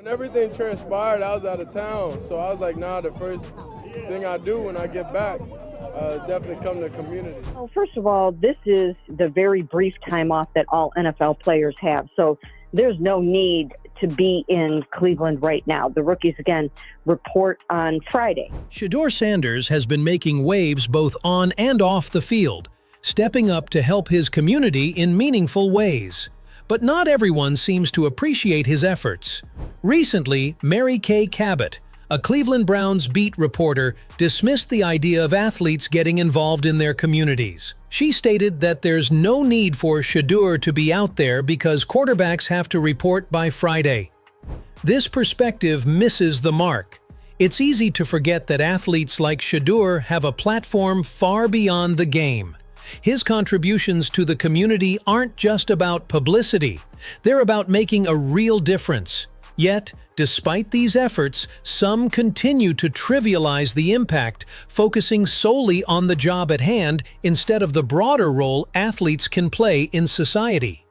Everything transpired, I was out of town, so I was like, nah, the first thing I do when I get back, definitely come to the community. Well, first of all, this is the very brief time off that all NFL players have, so there's no need to be in Cleveland right now. The rookies, again, report on Friday. Shedeur Sanders has been making waves both on and off the field, stepping up to help his community in meaningful ways. But not everyone seems to appreciate his efforts. Recently, Mary Kay Cabot, a Cleveland Browns beat reporter, dismissed the idea of athletes getting involved in their communities. She stated that there's no need for Shedeur to be out there because quarterbacks have to report by Friday. This perspective misses the mark. It's easy to forget that athletes like Shedeur have a platform far beyond the game. His contributions to the community aren't just about publicity. They're about making a real difference. Yet, despite these efforts, some continue to trivialize the impact, focusing solely on the job at hand instead of the broader role athletes can play in society.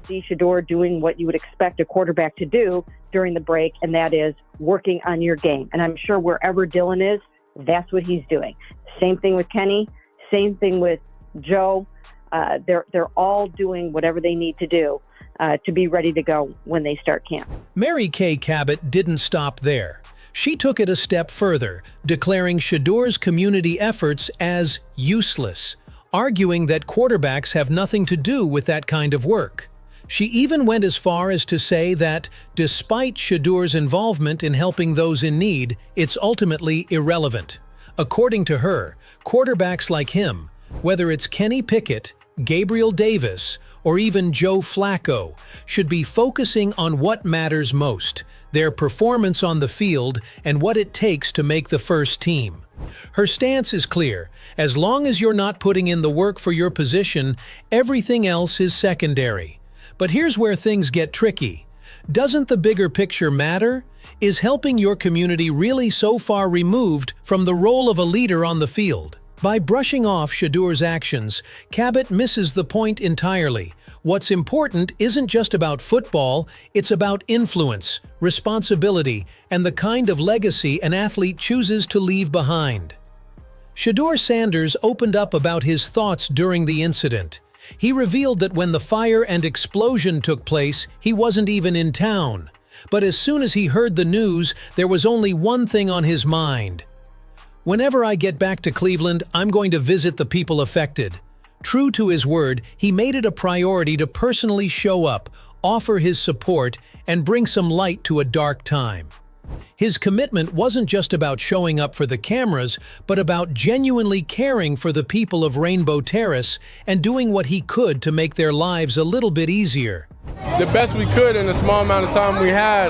See Shedeur doing what you would expect a quarterback to do during the break, and that is working on your game. And I'm sure wherever Dylan is, that's what he's doing. Same thing with Kenny, same thing with Joe. They're all doing whatever they need to do to be ready to go when they start camp. Mary Kay Cabot didn't stop there. She took it a step further, declaring Shedeur's community efforts as useless, arguing that quarterbacks have nothing to do with that kind of work. She even went as far as to say that, despite Shedeur's involvement in helping those in need, it's ultimately irrelevant. According to her, quarterbacks like him, whether it's Kenny Pickett, Gabriel Davis, or even Joe Flacco, should be focusing on what matters most, their performance on the field and what it takes to make the first team. Her stance is clear. As long as you're not putting in the work for your position, everything else is secondary. But here's where things get tricky. Doesn't the bigger picture matter? Is helping your community really so far removed from the role of a leader on the field? By brushing off Shedeur's actions, Cabot misses the point entirely. What's important isn't just about football, it's about influence, responsibility, and the kind of legacy an athlete chooses to leave behind. Shedeur Sanders opened up about his thoughts during the incident. He revealed that when the fire and explosion took place, he wasn't even in town. But as soon as he heard the news, there was only one thing on his mind. "Whenever I get back to Cleveland, I'm going to visit the people affected." True to his word, he made it a priority to personally show up, offer his support, and bring some light to a dark time. His commitment wasn't just about showing up for the cameras, but about genuinely caring for the people of Rainbow Terrace and doing what he could to make their lives a little bit easier. The best we could in the small amount of time we had,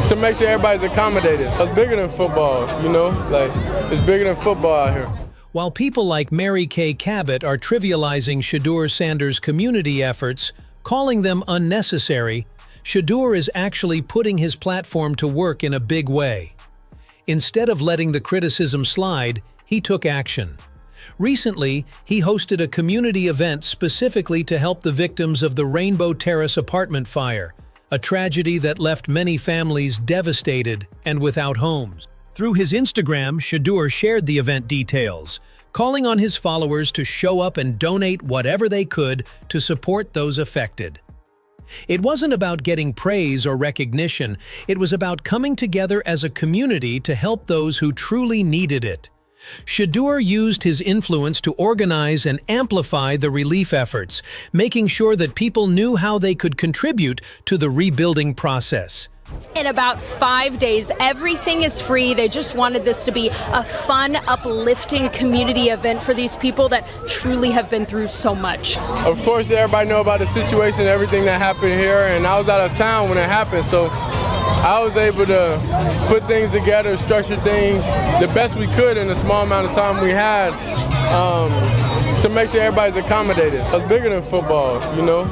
to make sure everybody's accommodated. It's bigger than football, you know? Like, it's bigger than football out here. While people like Mary Kay Cabot are trivializing Shedeur Sanders' community efforts, calling them unnecessary, Shedeur is actually putting his platform to work in a big way. Instead of letting the criticism slide, he took action. Recently, he hosted a community event specifically to help the victims of the Rainbow Terrace apartment fire, a tragedy that left many families devastated and without homes. Through his Instagram, Shedeur shared the event details, calling on his followers to show up and donate whatever they could to support those affected. It wasn't about getting praise or recognition, it was about coming together as a community to help those who truly needed it. Shedeur used his influence to organize and amplify the relief efforts, making sure that people knew how they could contribute to the rebuilding process. In about 5 days, everything is free. They just wanted this to be a fun, uplifting community event for these people that truly have been through so much. Of course, everybody know about the situation, everything that happened here, and I was out of town when it happened, so I was able to put things together, structure things the best we could in the small amount of time we had, to make sure everybody's accommodated. It's bigger than football, you know?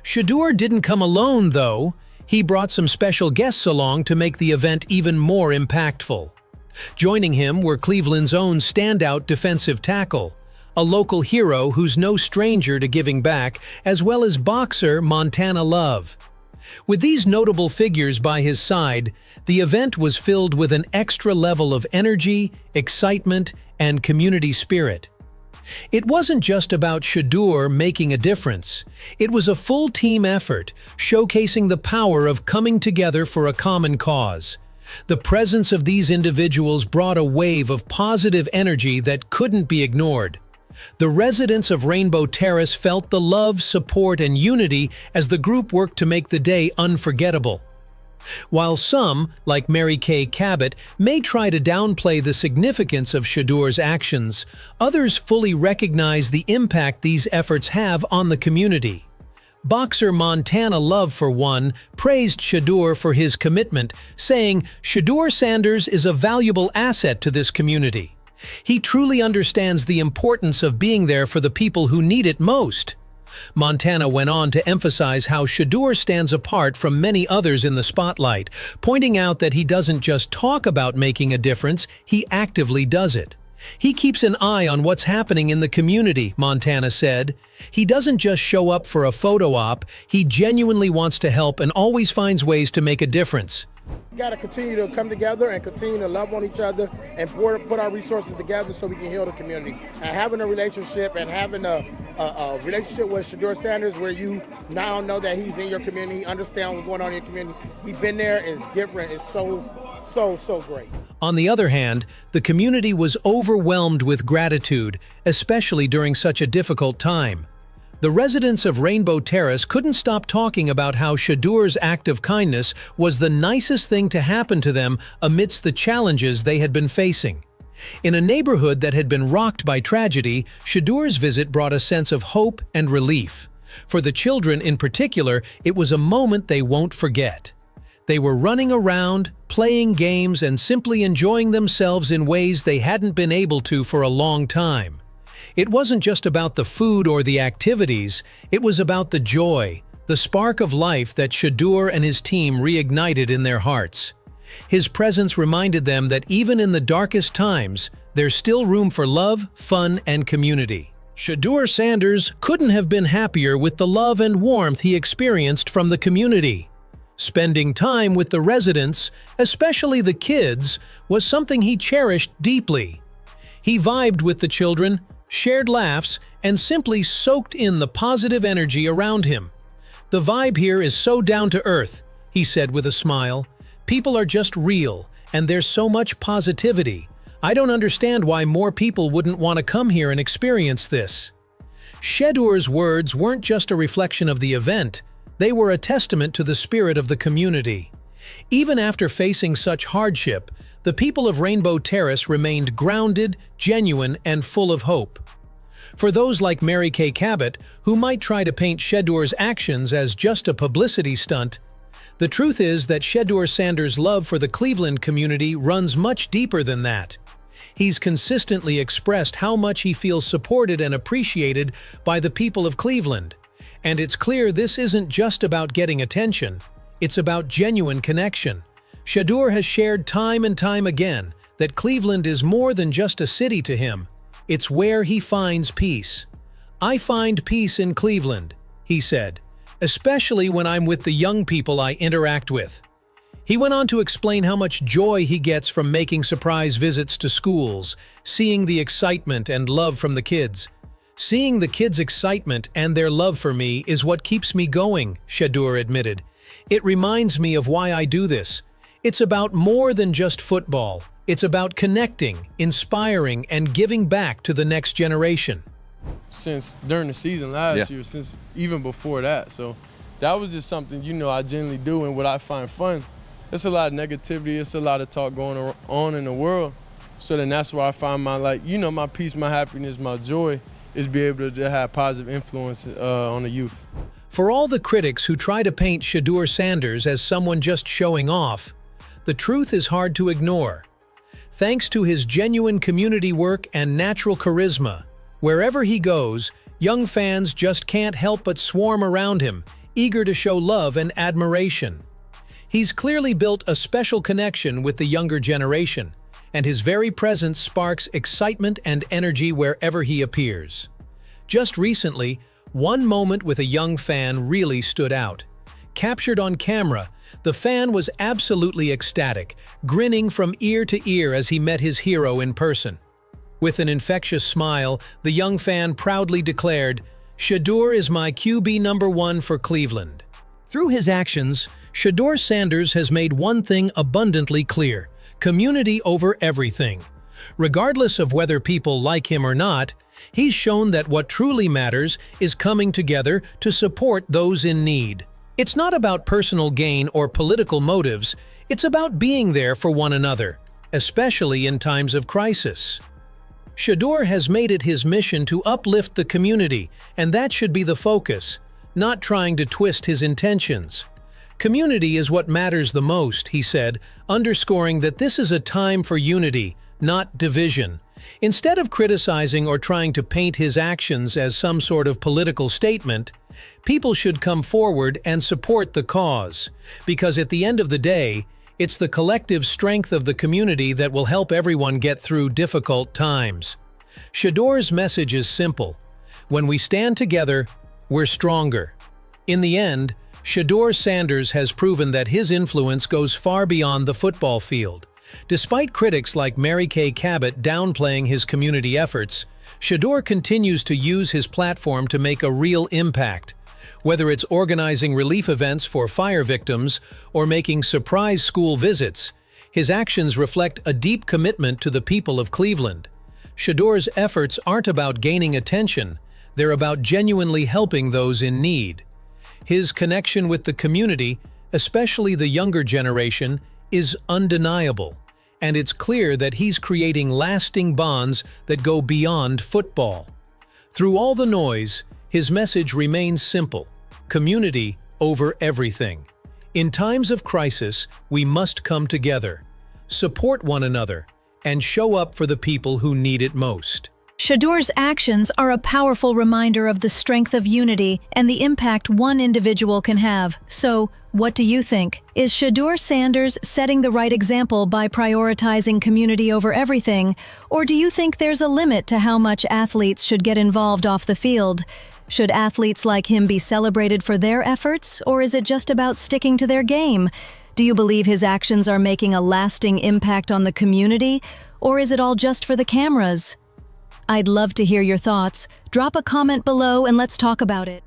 Shedeur didn't come alone, though. He brought some special guests along to make the event even more impactful. Joining him were Cleveland's own standout defensive tackle, a local hero who's no stranger to giving back, as well as boxer Montana Love. With these notable figures by his side, the event was filled with an extra level of energy, excitement, and community spirit. It wasn't just about Shedeur making a difference. It was a full team effort, showcasing the power of coming together for a common cause. The presence of these individuals brought a wave of positive energy that couldn't be ignored. The residents of Rainbow Terrace felt the love, support, and unity as the group worked to make the day unforgettable. While some, like Mary Kay Cabot, may try to downplay the significance of Shedeur's actions, others fully recognize the impact these efforts have on the community. Boxer Montana Love, for one, praised Shedeur for his commitment, saying, "Shedeur Sanders is a valuable asset to this community. He truly understands the importance of being there for the people who need it most." Montana went on to emphasize how Shedeur stands apart from many others in the spotlight, pointing out that he doesn't just talk about making a difference, he actively does it. "He keeps an eye on what's happening in the community," Montana said. "He doesn't just show up for a photo op, he genuinely wants to help and always finds ways to make a difference." We got to continue to come together and continue to love on each other and put our resources together so we can heal the community. And having a relationship and having a relationship with Shedeur Sanders where you now know that he's in your community, understand what's going on in your community, he's been there, is different, it's so great. On the other hand, the community was overwhelmed with gratitude, especially during such a difficult time. The residents of Rainbow Terrace couldn't stop talking about how Shedeur's act of kindness was the nicest thing to happen to them amidst the challenges they had been facing. In a neighborhood that had been rocked by tragedy, Shedeur's visit brought a sense of hope and relief. For the children in particular, it was a moment they won't forget. They were running around, playing games, and simply enjoying themselves in ways they hadn't been able to for a long time. It wasn't just about the food or the activities, it was about the joy, the spark of life that Shedeur and his team reignited in their hearts. His presence reminded them that even in the darkest times, there's still room for love, fun, and community. Shedeur Sanders couldn't have been happier with the love and warmth he experienced from the community. Spending time with the residents, especially the kids, was something he cherished deeply. He vibed with the children, shared laughs, and simply soaked in the positive energy around him. "The vibe here is so down to earth," he said with a smile. "People are just real, and there's so much positivity. I don't understand why more people wouldn't want to come here and experience this." Shedeur's words weren't just a reflection of the event, they were a testament to the spirit of the community. Even after facing such hardship, the people of Rainbow Terrace remained grounded, genuine, and full of hope. For those like Mary Kay Cabot, who might try to paint Shedeur's actions as just a publicity stunt, the truth is that Shedeur Sanders' love for the Cleveland community runs much deeper than that. He's consistently expressed how much he feels supported and appreciated by the people of Cleveland. And it's clear this isn't just about getting attention, it's about genuine connection. Shedeur has shared time and time again that Cleveland is more than just a city to him. It's where he finds peace. "I find peace in Cleveland," he said, "especially when I'm with the young people I interact with." He went on to explain how much joy he gets from making surprise visits to schools, seeing the excitement and love from the kids. "Seeing the kids' excitement and their love for me is what keeps me going," Shedeur admitted. "It reminds me of why I do this. It's about more than just football. It's about connecting, inspiring, and giving back to the next generation." Since during the season last year, since even before that. So that was just something, I generally do and what I find fun. There's a lot of negativity, it's a lot of talk going on in the world. So then that's where I find my peace, my happiness, my joy is be able to have positive influence on the youth. For all the critics who try to paint Shedeur Sanders as someone just showing off, the truth is hard to ignore. Thanks to his genuine community work and natural charisma, wherever he goes, young fans just can't help but swarm around him, eager to show love and admiration. He's clearly built a special connection with the younger generation, and his very presence sparks excitement and energy wherever he appears. Just recently, one moment with a young fan really stood out. Captured on camera, the fan was absolutely ecstatic, grinning from ear to ear as he met his hero in person. With an infectious smile, the young fan proudly declared, "Shedeur is my QB #1 for Cleveland." Through his actions, Shedeur Sanders has made one thing abundantly clear: community over everything. Regardless of whether people like him or not, he's shown that what truly matters is coming together to support those in need. It's not about personal gain or political motives, it's about being there for one another, especially in times of crisis. Shedeur has made it his mission to uplift the community, and that should be the focus, not trying to twist his intentions. Community is what matters the most, he said, underscoring that this is a time for unity, not division. Instead of criticizing or trying to paint his actions as some sort of political statement, people should come forward and support the cause, because at the end of the day, it's the collective strength of the community that will help everyone get through difficult times. Shedeur's message is simple: when we stand together, we're stronger. In the end, Shedeur Sanders has proven that his influence goes far beyond the football field. Despite critics like Mary Kay Cabot downplaying his community efforts, Shedeur continues to use his platform to make a real impact. Whether it's organizing relief events for fire victims or making surprise school visits, his actions reflect a deep commitment to the people of Cleveland. Shedeur's efforts aren't about gaining attention, they're about genuinely helping those in need. His connection with the community, especially the younger generation, is undeniable, and it's clear that he's creating lasting bonds that go beyond football. Through all the noise, his message remains simple: community over everything. In times of crisis, we must come together, support one another, and show up for the people who need it most. Shedeur's actions are a powerful reminder of the strength of unity and the impact one individual can have. So, what do you think? Is Shedeur Sanders setting the right example by prioritizing community over everything? Or do you think there's a limit to how much athletes should get involved off the field? Should athletes like him be celebrated for their efforts, or is it just about sticking to their game? Do you believe his actions are making a lasting impact on the community, or is it all just for the cameras? I'd love to hear your thoughts. Drop a comment below and let's talk about it.